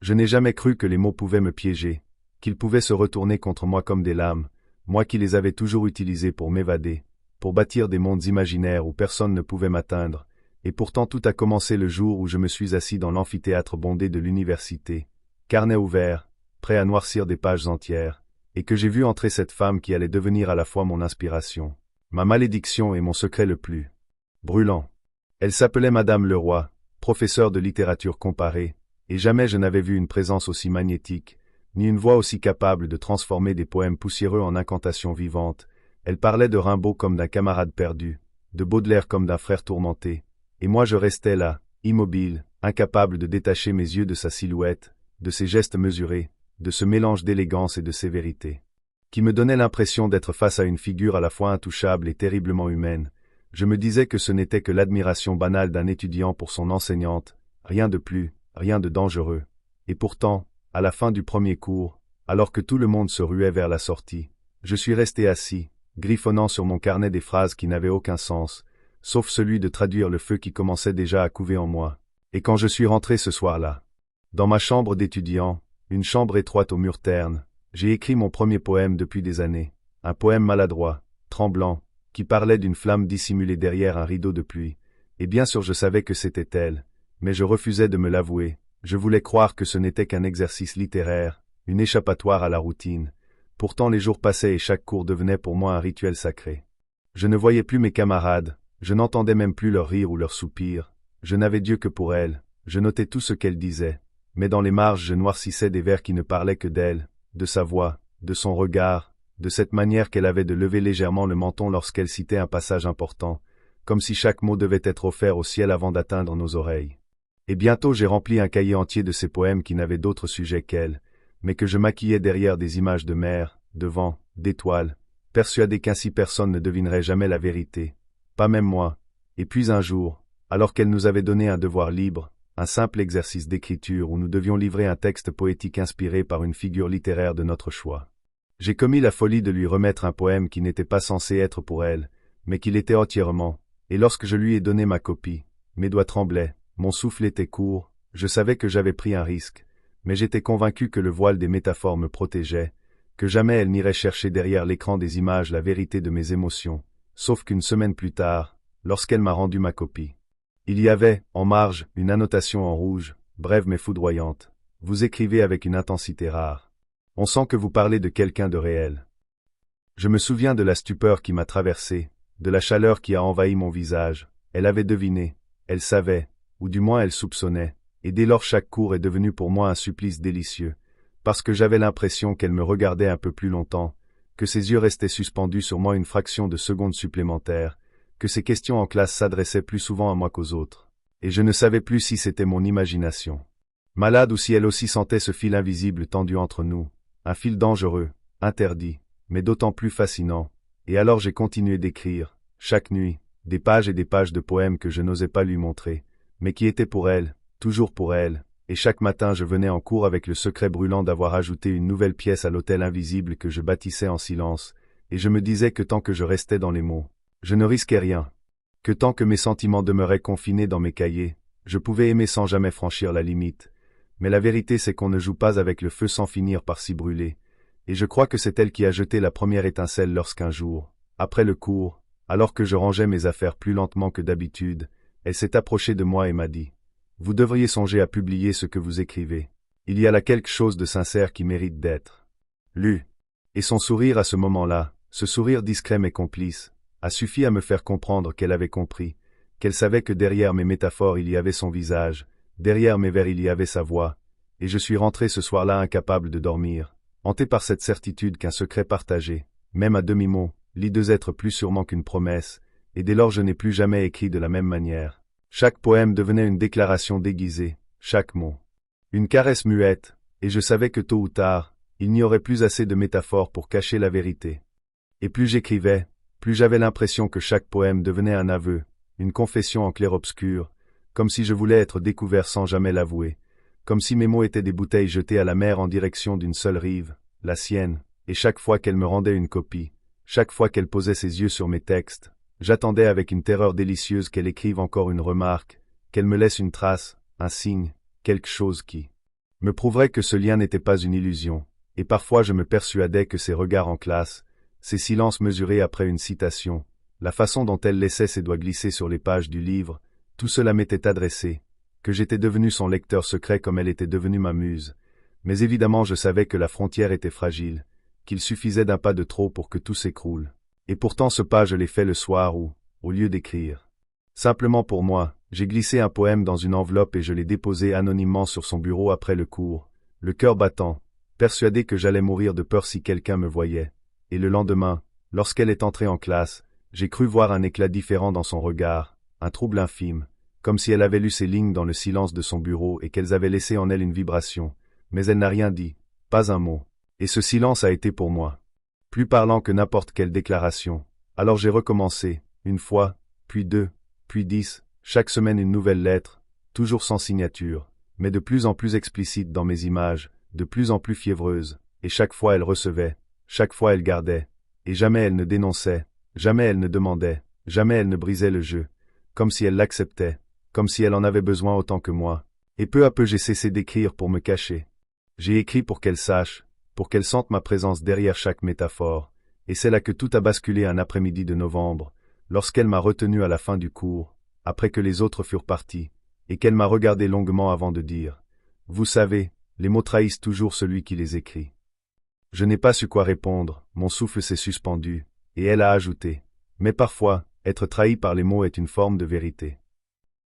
Je n'ai jamais cru que les mots pouvaient me piéger, qu'ils pouvaient se retourner contre moi comme des lames, moi qui les avais toujours utilisés pour m'évader, pour bâtir des mondes imaginaires où personne ne pouvait m'atteindre, et pourtant tout a commencé le jour où je me suis assis dans l'amphithéâtre bondé de l'université, carnet ouvert, prêt à noircir des pages entières, et que j'ai vu entrer cette femme qui allait devenir à la fois mon inspiration, ma malédiction et mon secret le plus brûlant. Elle s'appelait Madame Leroy, professeure de littérature comparée, et jamais je n'avais vu une présence aussi magnétique, ni une voix aussi capable de transformer des poèmes poussiéreux en incantations vivantes. Elle parlait de Rimbaud comme d'un camarade perdu, de Baudelaire comme d'un frère tourmenté, et moi je restais là, immobile, incapable de détacher mes yeux de sa silhouette, de ses gestes mesurés, de ce mélange d'élégance et de sévérité, qui me donnait l'impression d'être face à une figure à la fois intouchable et terriblement humaine. Je me disais que ce n'était que l'admiration banale d'un étudiant pour son enseignante, rien de plus, rien de dangereux. Et pourtant, à la fin du premier cours, alors que tout le monde se ruait vers la sortie, je suis resté assis, griffonnant sur mon carnet des phrases qui n'avaient aucun sens, sauf celui de traduire le feu qui commençait déjà à couver en moi. Et quand je suis rentré ce soir-là, dans ma chambre d'étudiant, une chambre étroite aux murs ternes, j'ai écrit mon premier poème depuis des années, un poème maladroit, tremblant, qui parlait d'une flamme dissimulée derrière un rideau de pluie, et bien sûr je savais que c'était elle, mais je refusais de me l'avouer, je voulais croire que ce n'était qu'un exercice littéraire, une échappatoire à la routine. Pourtant les jours passaient et chaque cours devenait pour moi un rituel sacré. Je ne voyais plus mes camarades, je n'entendais même plus leurs rires ou leurs soupirs, je n'avais Dieu que pour elle, je notais tout ce qu'elle disait, mais dans les marges je noircissais des vers qui ne parlaient que d'elle, de sa voix, de son regard, de cette manière qu'elle avait de lever légèrement le menton lorsqu'elle citait un passage important, comme si chaque mot devait être offert au ciel avant d'atteindre nos oreilles. Et bientôt j'ai rempli un cahier entier de ces poèmes qui n'avaient d'autre sujet qu'elle, mais que je maquillais derrière des images de mer, de vent, d'étoiles, persuadé qu'ainsi personne ne devinerait jamais la vérité, pas même moi. Et puis un jour, alors qu'elle nous avait donné un devoir libre, un simple exercice d'écriture où nous devions livrer un texte poétique inspiré par une figure littéraire de notre choix, j'ai commis la folie de lui remettre un poème qui n'était pas censé être pour elle, mais qui l'était entièrement, et lorsque je lui ai donné ma copie, mes doigts tremblaient, mon souffle était court, je savais que j'avais pris un risque, mais j'étais convaincu que le voile des métaphores me protégeait, que jamais elle n'irait chercher derrière l'écran des images la vérité de mes émotions, sauf qu'une semaine plus tard, lorsqu'elle m'a rendu ma copie, il y avait, en marge, une annotation en rouge, brève mais foudroyante. Vous écrivez avec une intensité rare. On sent que vous parlez de quelqu'un de réel. Je me souviens de la stupeur qui m'a traversé, de la chaleur qui a envahi mon visage. Elle avait deviné, elle savait, ou du moins elle soupçonnait, et dès lors chaque cours est devenu pour moi un supplice délicieux, parce que j'avais l'impression qu'elle me regardait un peu plus longtemps, que ses yeux restaient suspendus sur moi une fraction de seconde supplémentaire, que ses questions en classe s'adressaient plus souvent à moi qu'aux autres, et je ne savais plus si c'était mon imagination malade ou si elle aussi sentait ce fil invisible tendu entre nous, un fil dangereux, interdit, mais d'autant plus fascinant, et alors j'ai continué d'écrire, chaque nuit, des pages et des pages de poèmes que je n'osais pas lui montrer, mais qui étaient pour elle, toujours pour elle, et chaque matin je venais en cours avec le secret brûlant d'avoir ajouté une nouvelle pièce à l'hôtel invisible que je bâtissais en silence, et je me disais que tant que je restais dans les mots, je ne risquais rien, que tant que mes sentiments demeuraient confinés dans mes cahiers, je pouvais aimer sans jamais franchir la limite. Mais la vérité c'est qu'on ne joue pas avec le feu sans finir par s'y brûler, et je crois que c'est elle qui a jeté la première étincelle lorsqu'un jour, après le cours, alors que je rangeais mes affaires plus lentement que d'habitude, elle s'est approchée de moi et m'a dit « Vous devriez songer à publier ce que vous écrivez. Il y a là quelque chose de sincère qui mérite d'être lu. » Et son sourire à ce moment-là, ce sourire discret mais complice, a suffi à me faire comprendre qu'elle avait compris, qu'elle savait que derrière mes métaphores il y avait son visage, derrière mes vers il y avait sa voix, et je suis rentré ce soir-là incapable de dormir, hanté par cette certitude qu'un secret partagé, même à demi-mot, lie deux êtres plus sûrement qu'une promesse, et dès lors je n'ai plus jamais écrit de la même manière. Chaque poème devenait une déclaration déguisée, chaque mot une caresse muette, et je savais que tôt ou tard, il n'y aurait plus assez de métaphores pour cacher la vérité. Et plus j'écrivais, plus j'avais l'impression que chaque poème devenait un aveu, une confession en clair-obscur, comme si je voulais être découvert sans jamais l'avouer, comme si mes mots étaient des bouteilles jetées à la mer en direction d'une seule rive, la sienne, et chaque fois qu'elle me rendait une copie, chaque fois qu'elle posait ses yeux sur mes textes, j'attendais avec une terreur délicieuse qu'elle écrive encore une remarque, qu'elle me laisse une trace, un signe, quelque chose qui me prouverait que ce lien n'était pas une illusion, et parfois je me persuadais que ses regards en classe, ses silences mesurés après une citation, la façon dont elle laissait ses doigts glisser sur les pages du livre, tout cela m'était adressé, que j'étais devenu son lecteur secret comme elle était devenue ma muse. Mais évidemment je savais que la frontière était fragile, qu'il suffisait d'un pas de trop pour que tout s'écroule. Et pourtant ce pas je l'ai fait le soir où, au lieu d'écrire, simplement pour moi, j'ai glissé un poème dans une enveloppe et je l'ai déposé anonymement sur son bureau après le cours, le cœur battant, persuadé que j'allais mourir de peur si quelqu'un me voyait. Et le lendemain, lorsqu'elle est entrée en classe, j'ai cru voir un éclat différent dans son regard, un trouble infime, comme si elle avait lu ces lignes dans le silence de son bureau et qu'elles avaient laissé en elle une vibration. Mais elle n'a rien dit, pas un mot. Et ce silence a été pour moi plus parlant que n'importe quelle déclaration. Alors j'ai recommencé, une fois, puis deux, puis 10, chaque semaine une nouvelle lettre, toujours sans signature, mais de plus en plus explicite dans mes images, de plus en plus fiévreuse, et chaque fois elle recevait, chaque fois elle gardait, et jamais elle ne dénonçait, jamais elle ne demandait, jamais elle ne brisait le jeu, comme si elle l'acceptait, comme si elle en avait besoin autant que moi. Et peu à peu j'ai cessé d'écrire pour me cacher. J'ai écrit pour qu'elle sache, pour qu'elle sente ma présence derrière chaque métaphore, et c'est là que tout a basculé un après-midi de novembre, lorsqu'elle m'a retenu à la fin du cours, après que les autres furent partis, et qu'elle m'a regardé longuement avant de dire « Vous savez, les mots trahissent toujours celui qui les écrit. » Je n'ai pas su quoi répondre, mon souffle s'est suspendu, et elle a ajouté « Mais parfois, être trahi par les mots est une forme de vérité. »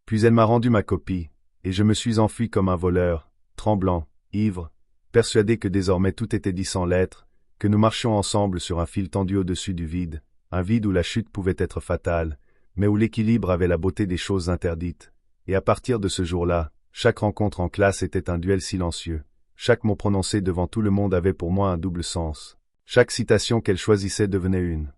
Puis elle m'a rendu ma copie, et je me suis enfui comme un voleur, tremblant, ivre, persuadé que désormais tout était dit sans lettres, que nous marchions ensemble sur un fil tendu au-dessus du vide, un vide où la chute pouvait être fatale, mais où l'équilibre avait la beauté des choses interdites. Et à partir de ce jour-là, chaque rencontre en classe était un duel silencieux. Chaque mot prononcé devant tout le monde avait pour moi un double sens. Chaque citation qu'elle choisissait devenait une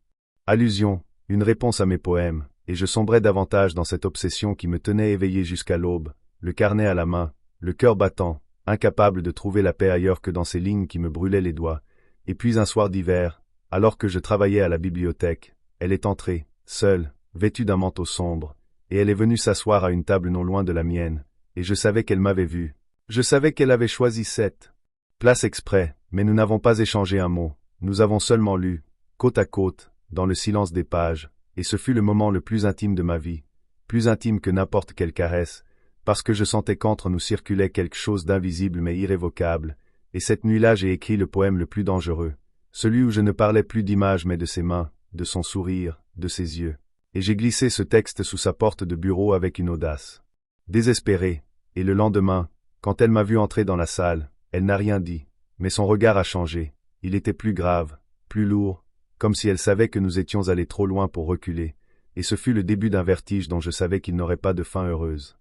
allusion, une réponse à mes poèmes, et je sombrais davantage dans cette obsession qui me tenait éveillé jusqu'à l'aube, le carnet à la main, le cœur battant, incapable de trouver la paix ailleurs que dans ces lignes qui me brûlaient les doigts. Et puis un soir d'hiver, alors que je travaillais à la bibliothèque, elle est entrée, seule, vêtue d'un manteau sombre, et elle est venue s'asseoir à une table non loin de la mienne, et je savais qu'elle m'avait vu. Je savais qu'elle avait choisi cette place exprès, mais nous n'avons pas échangé un mot, nous avons seulement lu, côte à côte, dans le silence des pages, et ce fut le moment le plus intime de ma vie, plus intime que n'importe quelle caresse, parce que je sentais qu'entre nous circulait quelque chose d'invisible mais irrévocable, et cette nuit-là j'ai écrit le poème le plus dangereux, celui où je ne parlais plus d'images mais de ses mains, de son sourire, de ses yeux. Et j'ai glissé ce texte sous sa porte de bureau avec une audace désespérée, et le lendemain, quand elle m'a vu entrer dans la salle, elle n'a rien dit, mais son regard a changé, il était plus grave, plus lourd, comme si elle savait que nous étions allés trop loin pour reculer, et ce fut le début d'un vertige dont je savais qu'il n'aurait pas de fin heureuse.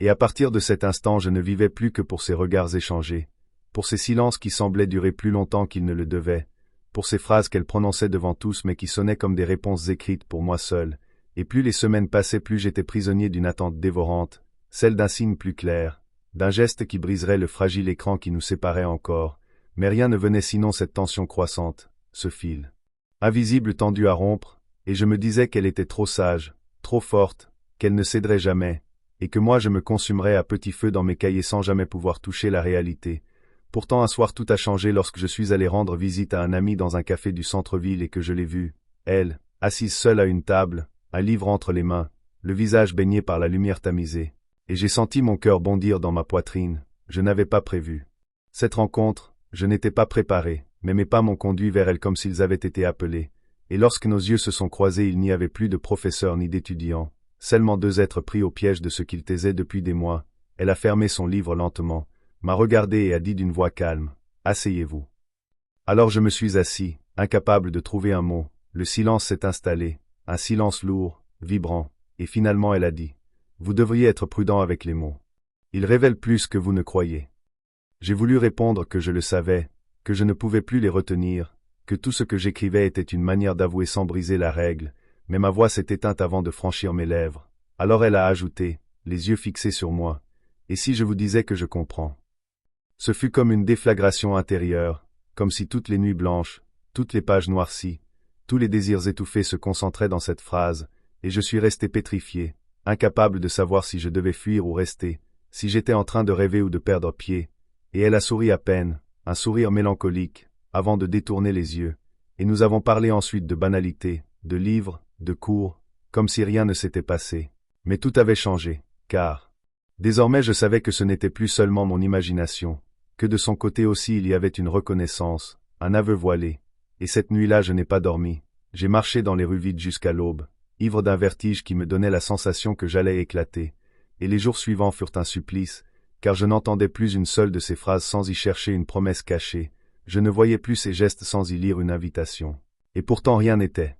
Et à partir de cet instant je ne vivais plus que pour ces regards échangés, pour ces silences qui semblaient durer plus longtemps qu'ils ne le devaient, pour ces phrases qu'elle prononçait devant tous mais qui sonnaient comme des réponses écrites pour moi seul, et plus les semaines passaient plus j'étais prisonnier d'une attente dévorante, celle d'un signe plus clair, d'un geste qui briserait le fragile écran qui nous séparait encore, mais rien ne venait sinon cette tension croissante, ce fil invisible tendu à rompre, et je me disais qu'elle était trop sage, trop forte, qu'elle ne céderait jamais, et que moi je me consumerais à petit feu dans mes cahiers sans jamais pouvoir toucher la réalité. Pourtant un soir tout a changé lorsque je suis allé rendre visite à un ami dans un café du centre-ville et que je l'ai vue, elle, assise seule à une table, un livre entre les mains, le visage baigné par la lumière tamisée, et j'ai senti mon cœur bondir dans ma poitrine, je n'avais pas prévu cette rencontre, je n'étais pas préparé, mais mes pas m'ont conduit vers elle comme s'ils avaient été appelés, et lorsque nos yeux se sont croisés il n'y avait plus de professeur ni d'étudiant, seulement deux êtres pris au piège de ce qu'ils taisaient depuis des mois. Elle a fermé son livre lentement, m'a regardé et a dit d'une voix calme, « Asseyez-vous ». Alors je me suis assis, incapable de trouver un mot, le silence s'est installé, un silence lourd, vibrant, et finalement elle a dit, « Vous devriez être prudent avec les mots. Ils révèlent plus que vous ne croyez. » J'ai voulu répondre que je le savais, que je ne pouvais plus les retenir, que tout ce que j'écrivais était une manière d'avouer sans briser la règle, mais ma voix s'est éteinte avant de franchir mes lèvres. Alors elle a ajouté, les yeux fixés sur moi, « Et si je vous disais que je comprends ?» Ce fut comme une déflagration intérieure, comme si toutes les nuits blanches, toutes les pages noircies, tous les désirs étouffés se concentraient dans cette phrase, et je suis resté pétrifié, incapable de savoir si je devais fuir ou rester, si j'étais en train de rêver ou de perdre pied, Et elle a souri à peine, un sourire mélancolique, avant de détourner les yeux, et nous avons parlé ensuite de banalités, de livres, de cours, comme si rien ne s'était passé. Mais tout avait changé, car désormais je savais que ce n'était plus seulement mon imagination, que de son côté aussi il y avait une reconnaissance, un aveu voilé. Et cette nuit-là je n'ai pas dormi. J'ai marché dans les rues vides jusqu'à l'aube, ivre d'un vertige qui me donnait la sensation que j'allais éclater, et les jours suivants furent un supplice, car je n'entendais plus une seule de ses phrases sans y chercher une promesse cachée, je ne voyais plus ses gestes sans y lire une invitation. Et pourtant rien n'était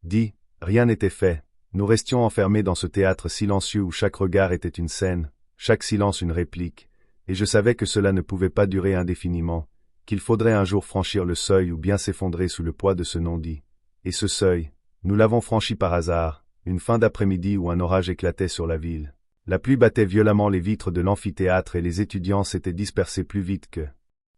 dit, rien n'était fait, nous restions enfermés dans ce théâtre silencieux où chaque regard était une scène, chaque silence une réplique, et je savais que cela ne pouvait pas durer indéfiniment, qu'il faudrait un jour franchir le seuil ou bien s'effondrer sous le poids de ce non-dit. Et ce seuil, nous l'avons franchi par hasard, une fin d'après-midi où un orage éclatait sur la ville. La pluie battait violemment les vitres de l'amphithéâtre et les étudiants s'étaient dispersés plus vite que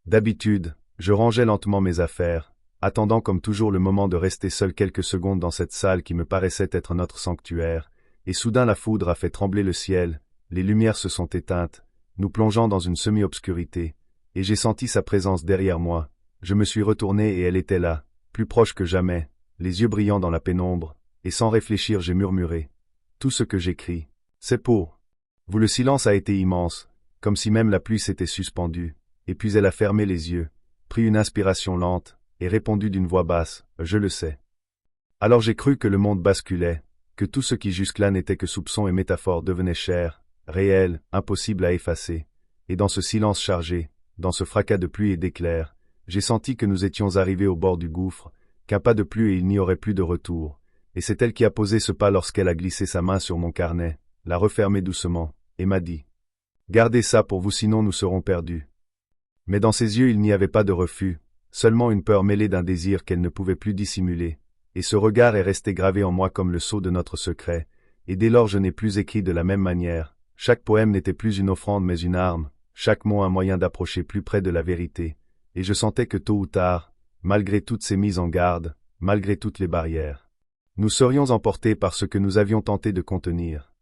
d'habitude. Je rangeais lentement mes affaires, attendant comme toujours le moment de rester seul quelques secondes dans cette salle qui me paraissait être notre sanctuaire, et soudain la foudre a fait trembler le ciel, les lumières se sont éteintes, nous plongeant dans une semi-obscurité, et j'ai senti sa présence derrière moi. Je me suis retourné et elle était là, plus proche que jamais, les yeux brillants dans la pénombre, et sans réfléchir j'ai murmuré. Tout ce que j'écris, c'est pour vous. Le silence a été immense, comme si même la pluie s'était suspendue, et puis elle a fermé les yeux, pris une inspiration lente, et répondu d'une voix basse, « Je le sais. » Alors j'ai cru que le monde basculait, que tout ce qui jusque-là n'était que soupçon et métaphore devenait chair, réel, impossible à effacer, et dans ce silence chargé, dans ce fracas de pluie et d'éclairs, j'ai senti que nous étions arrivés au bord du gouffre, qu'un pas de plus et il n'y aurait plus de retour, et c'est elle qui a posé ce pas lorsqu'elle a glissé sa main sur mon carnet, l'a refermé doucement, et m'a dit « Gardez ça pour vous sinon nous serons perdus. » Mais dans ses yeux il n'y avait pas de refus, seulement une peur mêlée d'un désir qu'elle ne pouvait plus dissimuler, et ce regard est resté gravé en moi comme le sceau de notre secret, et dès lors je n'ai plus écrit de la même manière, chaque poème n'était plus une offrande mais une arme, chaque mot un moyen d'approcher plus près de la vérité, et je sentais que tôt ou tard, malgré toutes ces mises en garde, malgré toutes les barrières, nous serions emportés par ce que nous avions tenté de contenir.